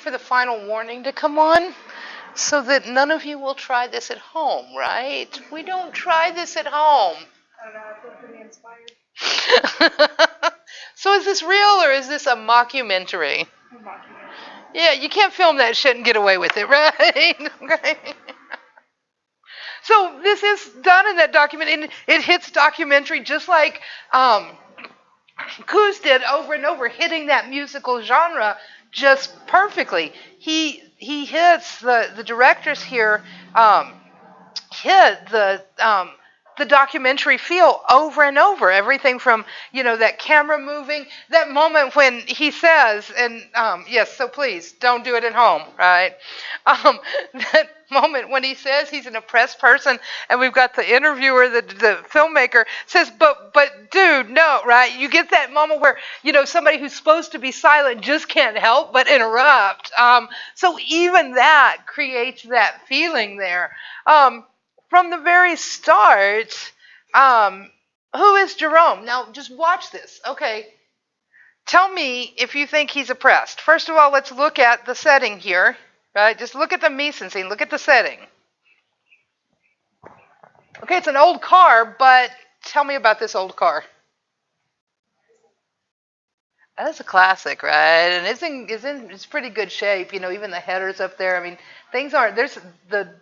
for the final warning to come on so that none of you will try this at home, right? We don't try this at home. I don't know, I feel pretty inspired. So is this real or is this a mockumentary? A mockumentary. Yeah, you can't film that shit and get away with it, right? Okay. So this is done in that document, and it hits documentary just like Coos did over and over, hitting that musical genre just perfectly. He hits the directors here hit the documentary feel over and over. Everything from, that camera moving, that moment when he says, and yes, so please don't do it at home, right? That moment when he says he's an oppressed person, and we've got the interviewer, the filmmaker, says, but dude, no, right? You get that moment where, somebody who's supposed to be silent just can't help but interrupt. So even that creates that feeling there. From the very start, who is Jerome? Now, just watch this. Okay. Tell me if you think he's oppressed. First of all, let's look at the setting here. Right? Just look at the mise scene. Look at the setting. Okay, it's an old car, but tell me about this old car. That's a classic, right? And it's pretty good shape. Even the headers up there. I mean, things aren't. There's the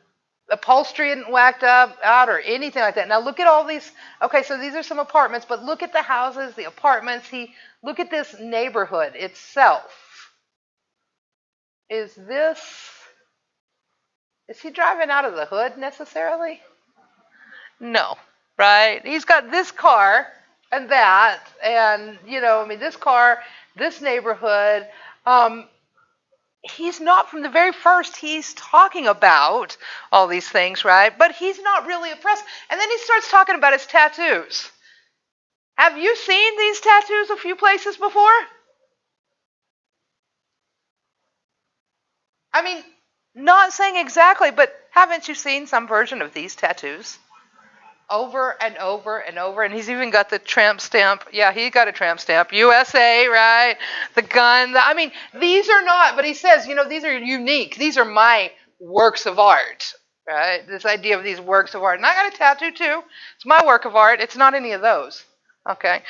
upholstery isn't whacked out or anything like that. Now look at all these. Okay, so these are some apartments, but look at the houses, the apartments. Look at this neighborhood itself. Is he driving out of the hood necessarily? No, right? He's got this car and that, and this car, this neighborhood. He's not, from the very first, he's talking about all these things, right? But he's not really oppressed. And then he starts talking about his tattoos. Have you seen these tattoos a few places before? I mean, not saying exactly, but haven't you seen some version of these tattoos? Over and over and over, and he's even got the tramp stamp. Yeah, he got a tramp stamp. USA, right? The gun. I mean, these are not, but he says, these are unique. These are my works of art, right? This idea of these works of art. And I got a tattoo too. It's my work of art. It's not any of those. Okay.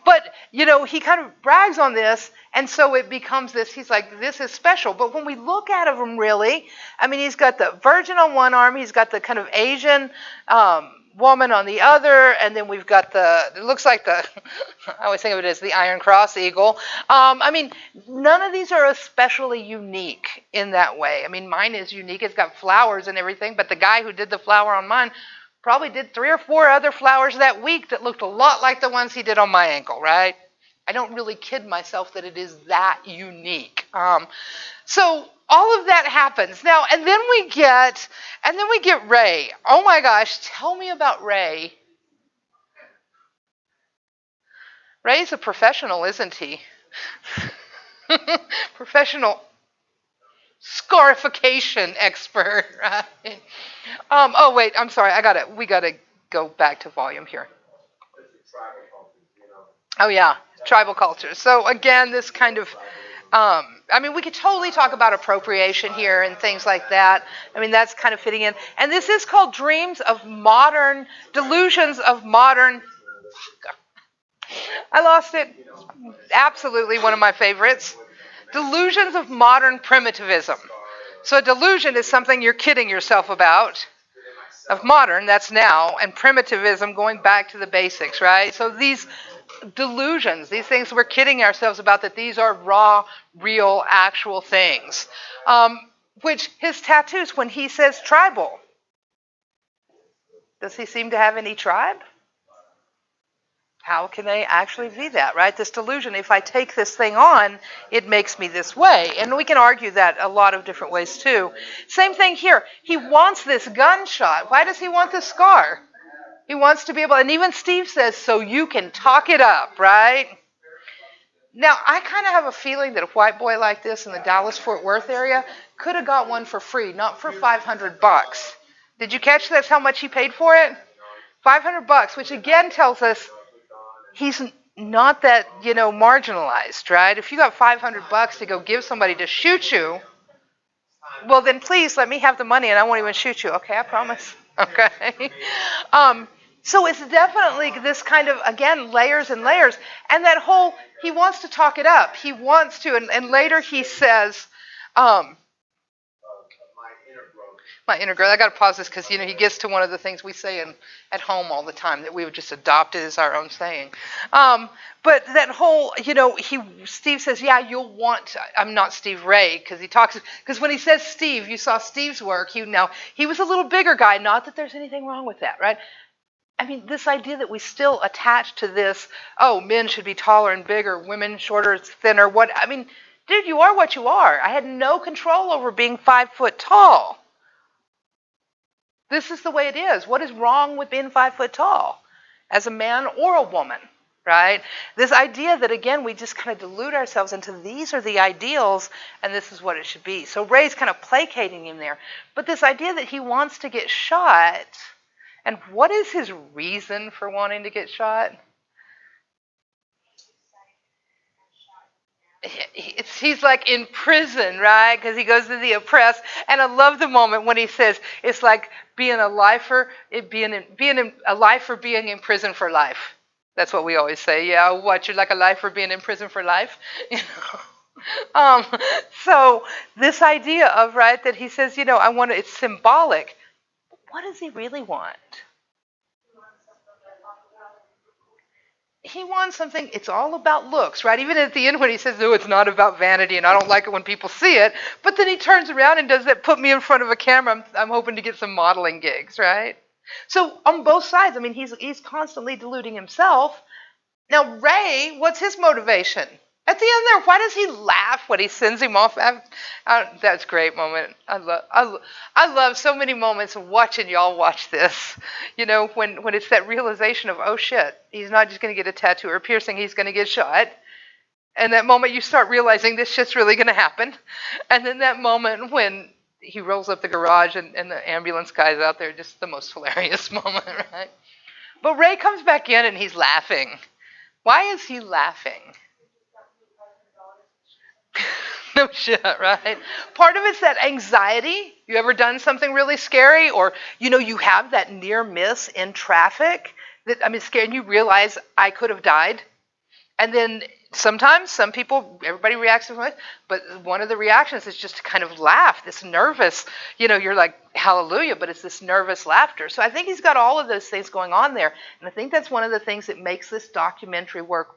But, he kind of brags on this, and so it becomes this, he's like, this is special. But when we look at him really, I mean, he's got the virgin on one arm, he's got the kind of Asian woman on the other, and then we've got it looks like I always think of it as the Iron Cross eagle. I mean, none of these are especially unique in that way. I mean, mine is unique. It's got flowers and everything, but the guy who did the flower on mine probably did 3 or 4 other flowers that week that looked a lot like the ones he did on my ankle, right? I don't really kid myself that it is that unique. So all of that happens. Now, and then we get Ray. Oh my gosh, tell me about Ray. Ray's a professional, isn't he? Professional scarification expert, right? Oh wait, I'm sorry. We gotta go back to volume here. Oh yeah, tribal cultures. So again, this kind of, I mean, we could totally talk about appropriation here and things like that. I mean, that's kind of fitting in. And this is called Delusions of Modern. I lost it. Absolutely one of my favorites. Delusions of Modern Primitivism. So a delusion is something you're kidding yourself about. Of modern, that's now, and primitivism, going back to the basics, right? So these delusions, these things we're kidding ourselves about, that these are raw, real, actual things. Which his tattoos, when he says tribal, does he seem to have any tribe? How can they actually be that, right? This delusion, if I take this thing on, it makes me this way. And we can argue that a lot of different ways too. Same thing here. He wants this gunshot. Why does he want this scar? He wants to be able, and even Steve says, so you can talk it up, right? Now, I kind of have a feeling that a white boy like this in the Dallas-Fort Worth area could have got one for free, not for $500. Did you catch that's how much he paid for it? $500, which again tells us he's not that, marginalized, right? If you got $500 to go give somebody to shoot you, well, then please let me have the money and I won't even shoot you. Okay, I promise. Okay. um, so it's definitely this kind of, again, layers and layers. And that whole, he wants to talk it up. He wants to, and later he says, um, my inner growth. I got to pause this because he gets to one of the things we say at home all the time that we would just adopt it as our own saying. But that whole, Steve says, yeah, you'll want. I'm not Steve Ray because when he says Steve, you saw Steve's work. He was a little bigger guy. Not that there's anything wrong with that, right? I mean, this idea that we still attach to this. Oh, men should be taller and bigger, women shorter, thinner. What? I mean, dude, you are what you are. I had no control over being 5 foot tall. This is the way it is. What is wrong with being 5 foot tall as a man or a woman, right? This idea that, again, we just kind of delude ourselves into these are the ideals and this is what it should be. So Ray's kind of placating him there. But this idea that he wants to get shot, and what is his reason for wanting to get shot? He's like in prison, right? Because he goes to the oppressed. And I love the moment when he says it's like being a lifer, being in prison for life. That's what we always say. Yeah, what, you're like a lifer being in prison for life? So this idea of, right, that he says, I want to, it's symbolic. What does he really want? He wants something, it's all about looks, right? Even at the end when he says, no, it's not about vanity and I don't like it when people see it. But then he turns around and does that, put me in front of a camera. I'm hoping to get some modeling gigs, right? So on both sides, I mean, he's constantly deluding himself. Now, Ray, what's his motivation? At the end there, why does he laugh when he sends him off? That's a great moment. I love so many moments of watching y'all watch this. When it's that realization of, oh shit, he's not just going to get a tattoo or a piercing, he's going to get shot. And that moment you start realizing this shit's really going to happen. And then that moment when he rolls up the garage and the ambulance guy's out there, just the most hilarious moment, right? But Ray comes back in and he's laughing. Why is he laughing? No shit, right? Part of it's that anxiety. You ever done something really scary? Or, you have that near miss in traffic scared and you realize I could have died. And then sometimes some people, everybody reacts differently, but one of the reactions is just to kind of laugh, this nervous, you're like, hallelujah, but it's this nervous laughter. So I think he's got all of those things going on there. And I think that's one of the things that makes this documentary work,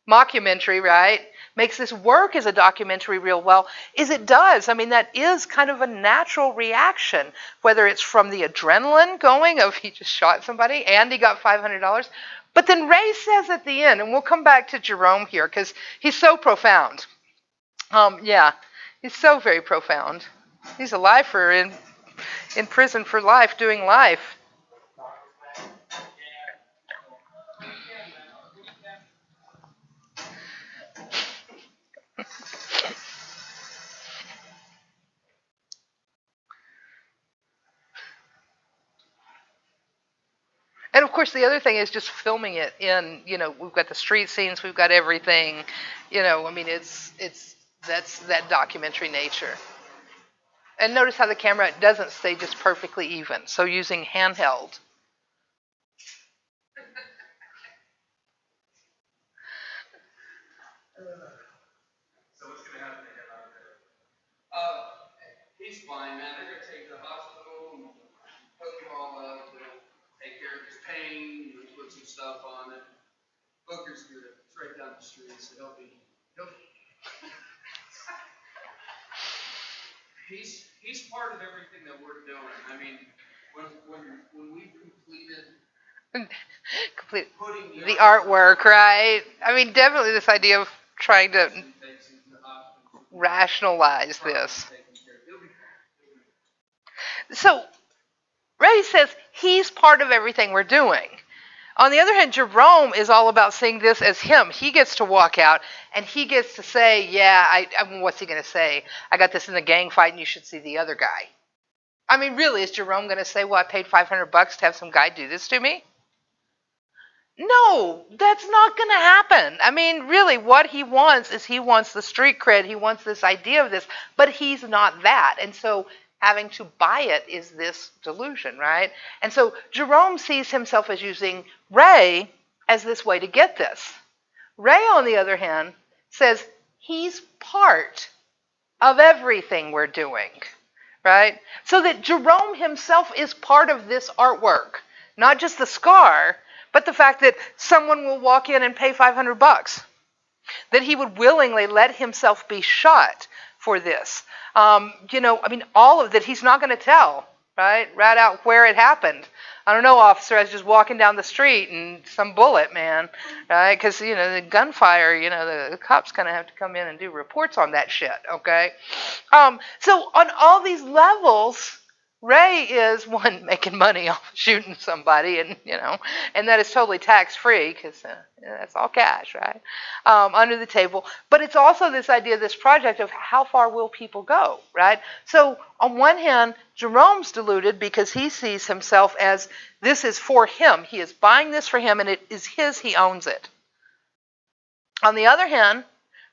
mockumentary, right? Makes this work as a documentary real well, is it does. I mean, that is kind of a natural reaction, whether it's from the adrenaline going of he just shot somebody and he got $500. But then Ray says at the end, and we'll come back to Jerome here because he's so profound. He's so very profound. He's a lifer in prison for life, doing life. And of course, the other thing is just filming it in, we've got the street scenes, we've got everything, that's that documentary nature. And notice how the camera doesn't stay just perfectly even. So using handheld. So what's going to happen to him out there? He's fine, man. They're going to take him to the hospital and hook him all up. They'll take care of his pain, put some stuff on it. Booker's good. It's right down the street, so he'll be he's part of everything that we're doing. I mean, when we've completed putting the artwork, right? I mean, definitely this idea of trying to rationalize this. So Ray says he's part of everything we're doing. On the other hand, Jerome is all about seeing this as him. He gets to walk out and he gets to say, what's he going to say? I got this in the gang fight and you should see the other guy. I mean, really, is Jerome going to say, well, I paid $500 to have some guy do this to me? No, that's not going to happen. I mean, really, what he wants is he wants the street cred. He wants this idea of this, but he's not that. And so having to buy it is this delusion, right? And so Jerome sees himself as using Ray as this way to get this. Ray, on the other hand, says he's part of everything we're doing, right? So that Jerome himself is part of this artwork, not just the scar, but the fact that someone will walk in and pay $500, that he would willingly let himself be shot for this. All of that he's not going to tell, right? Rat out where it happened. I don't know, officer, I was just walking down the street and some bullet, man, right? Because, the gunfire, the cops kind of have to come in and do reports on that shit, okay? So on all these levels, Ray is one making money off shooting somebody, and that is totally tax-free because that's all cash, right? Under the table. But it's also this idea, this project of how far will people go, right? So on one hand, Jerome's deluded because he sees himself as this is for him. He is buying this for him, and it is his. He owns it. On the other hand,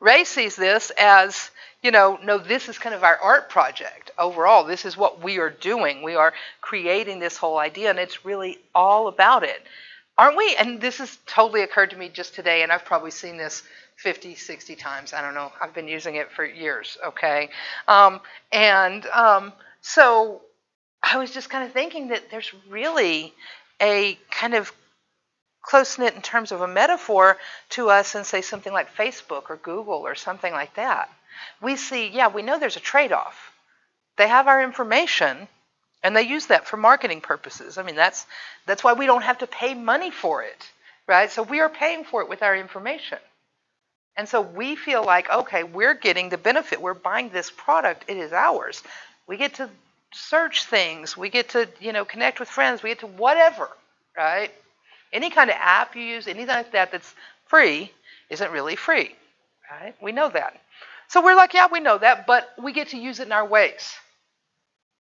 Ray sees this as, no, this is kind of our art project overall. This is what we are doing. We are creating this whole idea, and it's really all about it. Aren't we? And this has totally occurred to me just today, and I've probably seen this 50, 60 times. I don't know. I've been using it for years, okay? So I was just kind of thinking that there's really a kind of close-knit in terms of a metaphor to us in, say, something like Facebook or Google or something like that. We see, we know there's a trade-off. They have our information, and they use that for marketing purposes. I mean, that's why we don't have to pay money for it, right? So we are paying for it with our information. And so we feel like, okay, we're getting the benefit. We're buying this product. It is ours. We get to search things. We get to, connect with friends. We get to whatever, right? Any kind of app you use, anything like that that's free isn't really free, right? We know that. So we're like, we know that, but we get to use it in our ways.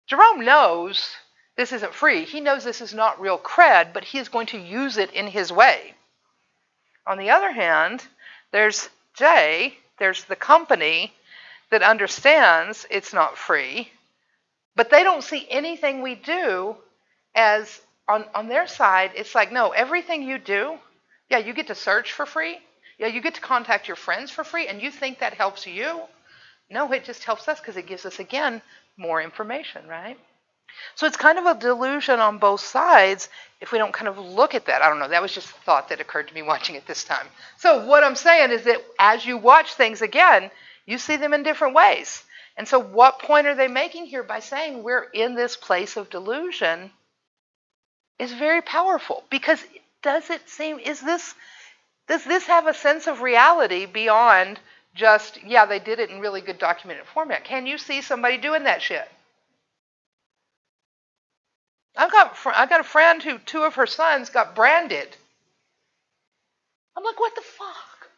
Jerome knows this isn't free. He knows this is not real cred, but he is going to use it in his way. On the other hand, there's Jay, there's the company that understands it's not free, but they don't see anything we do as, on their side, it's like, no, everything you do, you get to search for free. Yeah, you get to contact your friends for free, and you think that helps you. No, it just helps us because it gives us, again, more information, right? So it's kind of a delusion on both sides if we don't kind of look at that. I don't know. That was just a thought that occurred to me watching it this time. So what I'm saying is that as you watch things again, you see them in different ways. And so what point are they making here by saying we're in this place of delusion is very powerful. Because does this have a sense of reality beyond just, they did it in really good documented format? Can you see somebody doing that shit? I got a friend who 2 of her sons got branded. I'm like, what the fuck?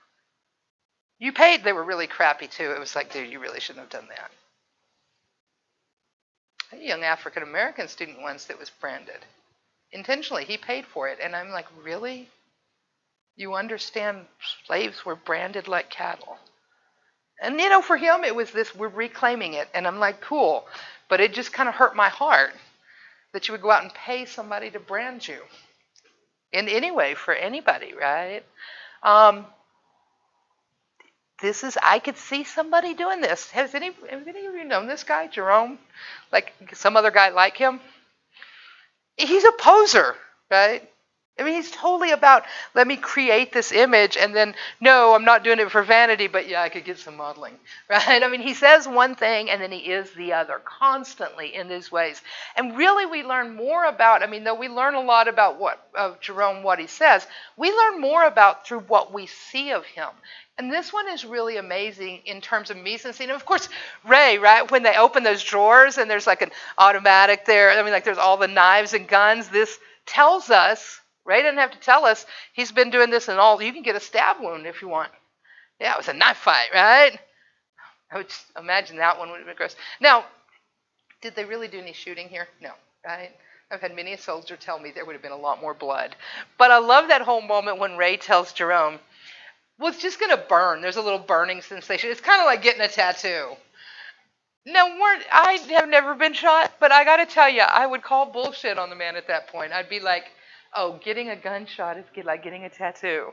You paid. They were really crappy too. It was like, dude, you really shouldn't have done that. A young African American student once that was branded intentionally. He paid for it, and I'm like, really? You understand slaves were branded like cattle? And for him it was this, we're reclaiming it, and I'm like, cool. But it just kind of hurt my heart that you would go out and pay somebody to brand you in any way for anybody, right? I could see somebody doing this. Have any of you known this guy, Jerome? Like some other guy like him? He's a poser, right? I mean, he's totally about, let me create this image, and then, no, I'm not doing it for vanity, but I could get some modeling, right? I mean, he says one thing, and then he is the other, constantly in these ways. And really, we learn more about, though we learn a lot about of Jerome, what he says, we learn more about through what we see of him. And this one is really amazing in terms of mise-en-scene. Of course, Ray, right, when they open those drawers, and there's like an automatic there, there's all the knives and guns, this tells us, Ray didn't have to tell us. He's been doing this and all. You can get a stab wound if you want. Yeah, it was a knife fight, right? I would imagine that one would have been gross. Now, did they really do any shooting here? No, right? I've had many a soldier tell me there would have been a lot more blood. But I love that whole moment when Ray tells Jerome, well, it's just going to burn. There's a little burning sensation. It's kind of like getting a tattoo. Now, I have never been shot, but I got to tell you, I would call bullshit on the man at that point. I'd be like, oh, getting a gunshot is like getting a tattoo.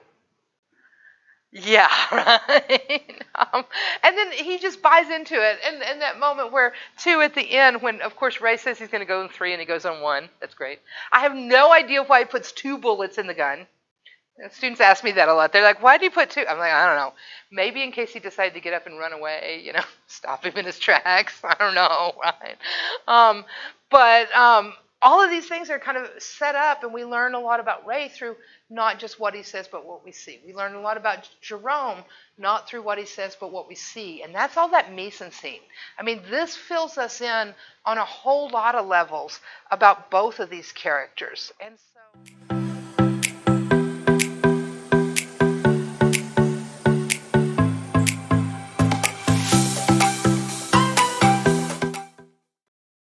Yeah, right. And then he just buys into it. And that moment where, too, at the end, when, of course, Ray says he's going to go on 3 and he goes on 1. That's great. I have no idea why he puts 2 bullets in the gun. Students ask me that a lot. They're like, why do you put 2? I'm like, I don't know. Maybe in case he decided to get up and run away, stop him in his tracks. I don't know, right? But all of these things are kind of set up, and we learn a lot about Ray through not just what he says, but what we see. We learn a lot about Jerome, not through what he says, but what we see. And that's all that mise en scene. I mean, this fills us in on a whole lot of levels about both of these characters. And so...